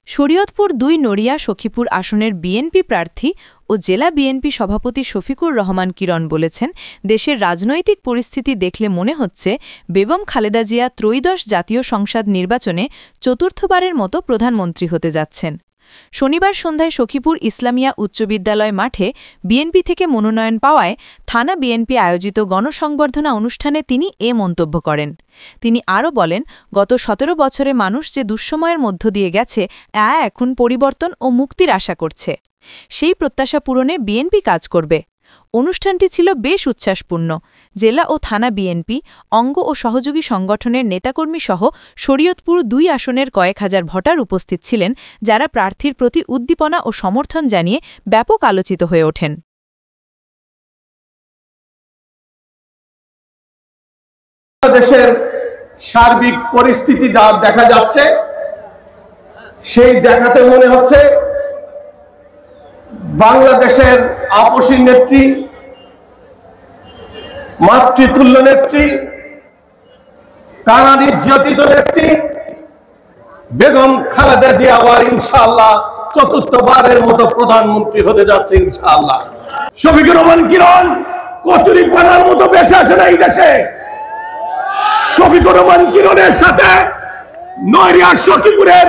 শরীয়তপুর ২ নড়িয়া সখীপুর আসনের বিএনপি প্রার্থী ও জেলা বিএনপি সভাপতি শফিকুর রহমান কিরণ বলেছেন, দেশের রাজনৈতিক পরিস্থিতি দেখলে মনে হচ্ছে বেগম খালেদা জিয়া ত্রয়োদশ জাতীয় সংসদ নির্বাচনে চতুর্থবারের মতো প্রধানমন্ত্রী হতে যাচ্ছেন। শনিবার সন্ধ্যায় সখীপুর ইসলামিয়া উচ্চ বিদ্যালয় মাঠে বিএনপি থেকে মনোনয়ন পাওয়ায় থানা বিএনপি আয়োজিত গণসংবর্ধনা অনুষ্ঠানে তিনি এ মন্তব্য করেন। তিনি আরও বলেন, গত ১৭ বছরে মানুষ যে দুঃসময়ের মধ্য দিয়ে গেছে এখন পরিবর্তন ও মুক্তির আশা করছে। সেই প্রত্যাশা পূরণে বিএনপি কাজ করবে। অনুষ্ঠানটি ছিল বেশ উচ্ছ্বাসপূর্ণ। জেলা ও থানা বিএনপি, অঙ্গ ও সহযোগী সংগঠনের নেতাকর্মীসহ শরীয়তপুর ২ আসনের কয়েক হাজার ভোটার উপস্থিত ছিলেন, যারা প্রার্থীর প্রতি উদ্দীপনা ও সমর্থন জানিয়ে ব্যাপক আলোচিত হয়ে ওঠেন। দেশের সার্বিক পরিস্থিতি যা দেখা যাচ্ছে, সেই দেখাতে মনে হচ্ছে বাংলাদেশের আপসী নেত্রী, মাতৃতুল্য নেত্রী, কানা নির্যাতিত নেত্রী বেগম খালেদা জিয়া আবার ইনশাআল্লাহ চতুর্থবারের মতো প্রধানমন্ত্রী হতে যাচ্ছে ইনশাআল্লাহ। শফিকুর রহমান কিরণ কচুরি পানার মতো বেশি আসে না এই দেশে। শফিকুর রহমান কিরণের সাথে নড়িয়া সখীপুরের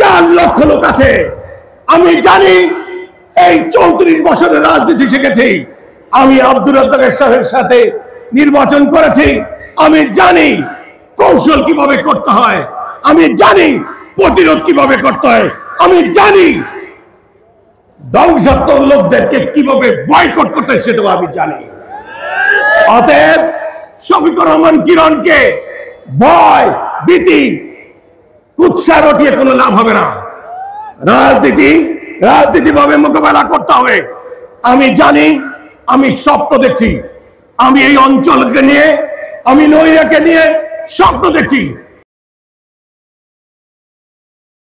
৪ লক্ষ লোক আছে। আমি জানি, এই ৩৪ বছরের রাজনীতি শিখেছি। আমি আব্দুর রাজ্জাকের সাহেবের সাথে নির্বাচন করেছি। আমি জানি কৌশল কিভাবে করতে হয়, আমি জানি প্রতিরোধ কিভাবে করতে হয়, আমি জানি ধ্বংসাত্মক লোকদেরকে কিভাবে বয়কট করতে হয়, সেটাও আমি জানি। অতএব শফিকুর রহমান কিরণকে ভয়, ভীতি, কুৎসা রটিয়ে কোনো লাভ হবে না। রাজনীতি ভাবে মোকাবেলা করতে হবে। আমি জানি, আমি স্বপ্ন দেখছি, আমি এই অঞ্চলকে নিয়ে, আমি নড়িয়াকে নিয়ে স্বপ্ন দেখছি।